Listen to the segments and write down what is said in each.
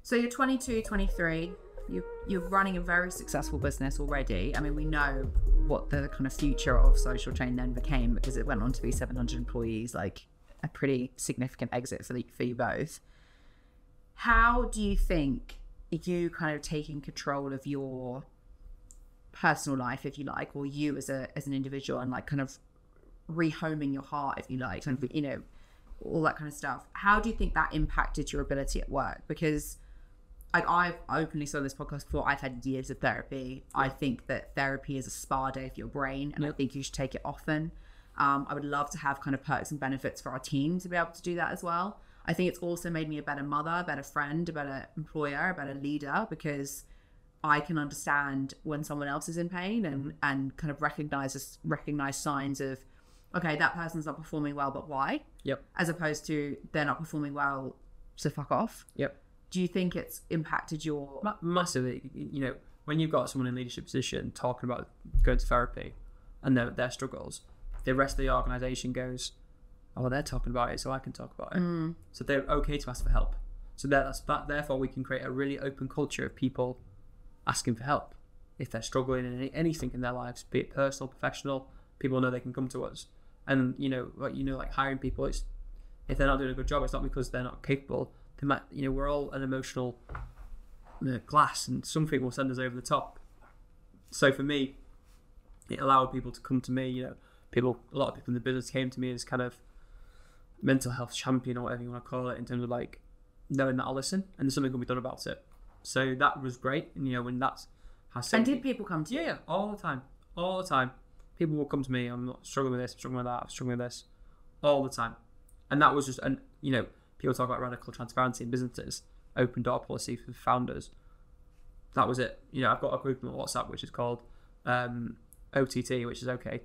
So you're 22, 23, you're running a very successful business already. I mean, we know what the kind of future of Social Chain then became, because it went on to be 700 employees, like a pretty significant exit for you both. How do you think you kind of taking control of your personal life, if you like, or you as an individual, and like kind of rehoming your heart, if you like, and you know, all that kind of stuff, how do you think that impacted your ability at work? Because like I've openly said on this podcast before, I've had years of therapy. I think that therapy is a spa day for your brain, and I think you should take it often. I would love to have kind of perks and benefits for our team to be able to do that as well. I think it's also made me a better mother, a better friend, a better employer, a better leader, because I can understand when someone else is in pain and kind of recognize signs of, okay, that person's not performing well, but why? Yep. As opposed to they're not performing well, so fuck off. Yep. Do you think it's impacted your... Massively. You know, when you've got someone in a leadership position talking about going to therapy and their struggles, the rest of the organisation goes, oh, well, they're talking about it, so I can talk about it. So they're okay to ask for help. So therefore, we can create a really open culture of people asking for help. If they're struggling in anything in their lives, be it personal, professional, people know they can come to us. And, like hiring people, it's, if they're not doing a good job, it's not because they're not capable. They might, we're all an emotional glass, and some people will send us over the top. So for me, it allowed people to come to me. A lot of people in the business came to me as kind of mental health champion, or whatever you want to call it, in terms of like knowing that I'll listen and there's something can be done about it. So that was great. And when that's and did people come to you? Yeah, all the time. People will come to me. I'm not struggling with this, I'm struggling with that, I'm struggling with this, all the time. And that was just, and people talk about radical transparency in businesses, open door policy for founders. That was it. I've got a group on WhatsApp which is called OTT, which is okay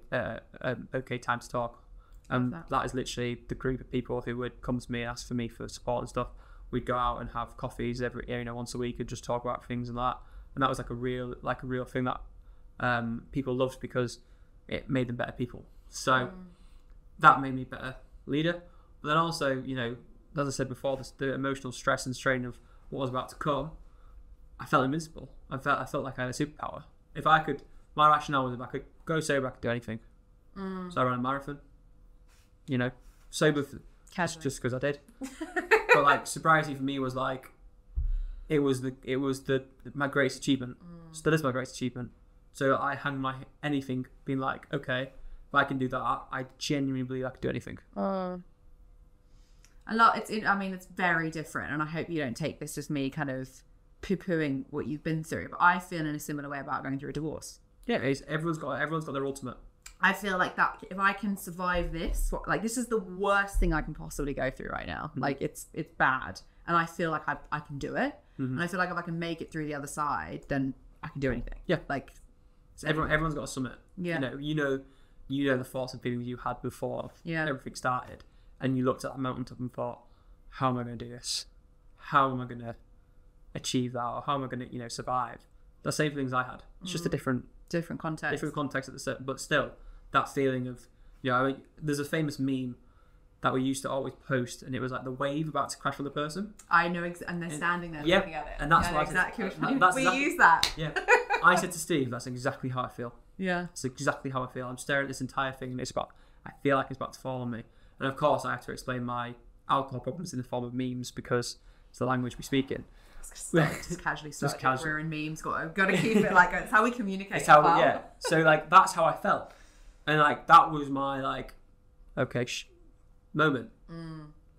time to talk. That is literally the group of people who would come to me and ask for me for support and stuff. We'd go out and have coffees every once a week and just talk about things and that. And that was like a real thing that people loved, because it made them better people. So that made me a better leader. But then also, as I said before, the emotional stress and strain of what was about to come, I felt invincible. I felt like I had a superpower. My rationale was, if I could go sober, I could do anything. So I ran a marathon. Sober just because I did. But like sobriety for me was like, it was my greatest achievement. Still is my greatest achievement. So I hang my anything being like, okay, if I can do that, I genuinely believe I could do anything. It's very different, and I hope you don't take this as me kind of poo-pooing what you've been through, but I feel in a similar way about going through a divorce. Yeah, everyone's got their ultimate. I feel like that if I can survive this, this is the worst thing I can possibly go through right now. Like it's bad, and I feel like I can do it, and I feel like if I can make it through the other side, then I can do anything. Yeah, so everyone's got a summit. Yeah, you know the thoughts and feelings you had before everything started, and you looked at that mountaintop and thought, how am I going to do this? How am I going to achieve that? Or how am I going to survive? The same feelings I had. It's just a different context. Different context at the set, but still that feeling of there's a famous meme that we used to always post, and it was like the wave about to crash on the person. I know, and they're standing there looking at it. And that's what exactly. We use that. Yeah, I said to Steve, that's exactly how I feel. Yeah, it's exactly how I feel. I'm staring at this entire thing, and I feel like it's about to fall on me. And of course, I have to explain my alcohol problems in the form of memes, because it's the language we speak in. Just casually start. We're in memes. Got to keep it like it's how we communicate. It's how So that's how I felt, and that was my moment.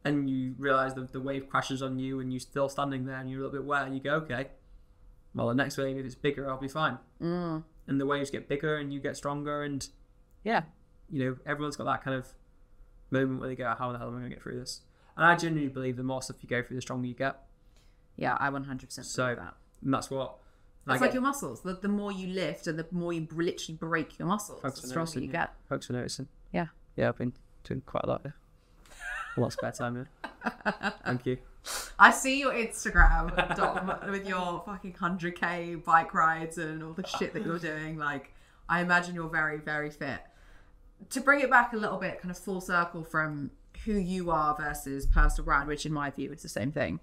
And you realise the wave crashes on you, and you're still standing there, and you're a little bit wet, and you go, okay, well, the next wave, if it's bigger, I'll be fine. And the waves get bigger, and you get stronger, and everyone's got that kind of moment where they go, how the hell am I going to get through this? And I genuinely believe the more stuff you go through, the stronger you get. Yeah, I 100% believe that. And that's what... It's like your muscles. The more you lift and the more you literally break your muscles, the stronger you get. Folks are noticing. Yeah. Yeah, I've been doing quite a lot here. A lot of spare time here. Thank you. I see your Instagram, Dom, with your fucking 100k bike rides and all the shit that you're doing. I imagine you're very, very fit. To bring it back a little bit, kind of full circle from who you are versus personal brand, which in my view is the same thing.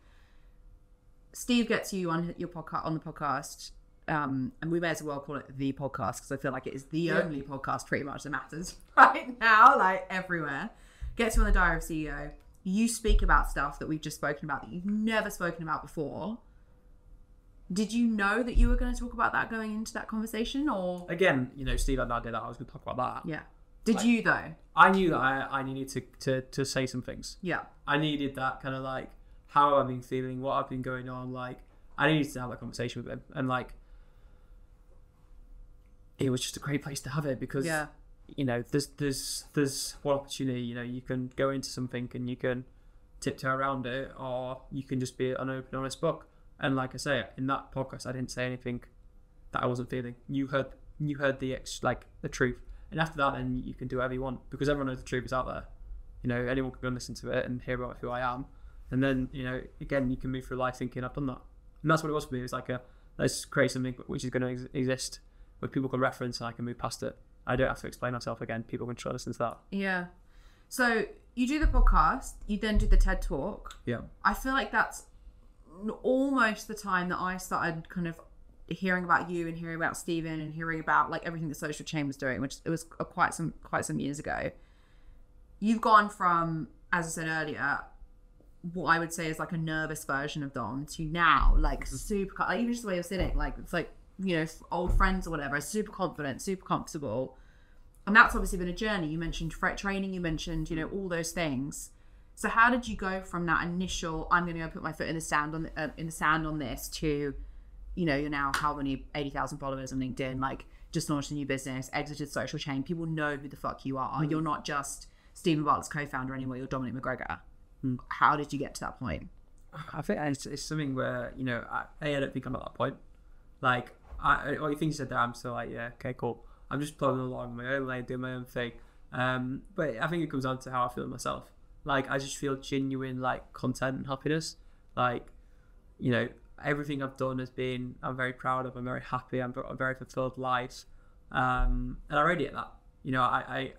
Steve gets you on your podcast, on the podcast, and we may as well call it the podcast because I feel like it is the only podcast pretty much that matters right now, like everywhere. Gets you on the Diary of CEO. You speak about stuff that we've just spoken about that you've never spoken about before. Did you know that you were going to talk about that going into that conversation, or again, Steve had no idea that I was going to talk about that. Yeah. Did you though? I knew that I needed to say some things. Yeah. I needed that kind of like how I've been feeling, what I've been going on. Like I needed to have that conversation with him, and like it was just a great place to have it because there's one opportunity. You can go into something and you can tiptoe around it, or you can just be an open, honest book. And like I say, in that podcast, I didn't say anything that I wasn't feeling. You heard the truth. And after that, then you can do whatever you want because everyone knows the truth is out there. Anyone can go and listen to it and hear about who I am. And then, again, you can move through life thinking, I've done that. And that's what it was for me. It was like, let's create something which is going to exist where people can reference and I can move past it. I don't have to explain myself again. People can try to listen to that. Yeah. So you do the podcast, you then do the TED Talk. Yeah. I feel like that's almost the time that I started kind of hearing about you and hearing about Stephen and hearing about like everything that Social Chain was doing, which it was quite some years ago. You've gone from, as I said earlier, what I would say is like a nervous version of Dom to now like super, like even just the way you're sitting, like it's like old friends or whatever, super confident, super comfortable, and that's obviously been a journey. You mentioned freight training, you mentioned all those things. So how did you go from that initial I'm going to go put my foot in the sand on this to you're now how many 80,000 followers on LinkedIn, like just launched a new business, exited Social Chain, people know who the fuck you are. You're not just Stephen Bartlett's co-founder anymore, you're Dominic McGregor. How did you get to that point? I think it's something where I don't think I'm at that point. Like all the things you said there, I'm still like, yeah, okay, cool. I'm just plodding along my own lane, doing my own thing. But I think it comes down to how I feel myself. Like I just feel genuine like content and happiness. Like everything I've done has been, I'm very proud of. I'm very happy. I'm a very fulfilled life, and I radiate that.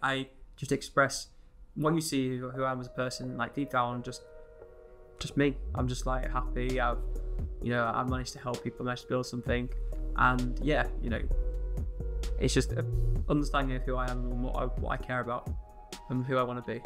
I just express when you see who I am as a person, like deep down, just me. I'm just like happy. I've managed to help people, managed to build something, and it's just understanding of who I am and what I care about and who I want to be.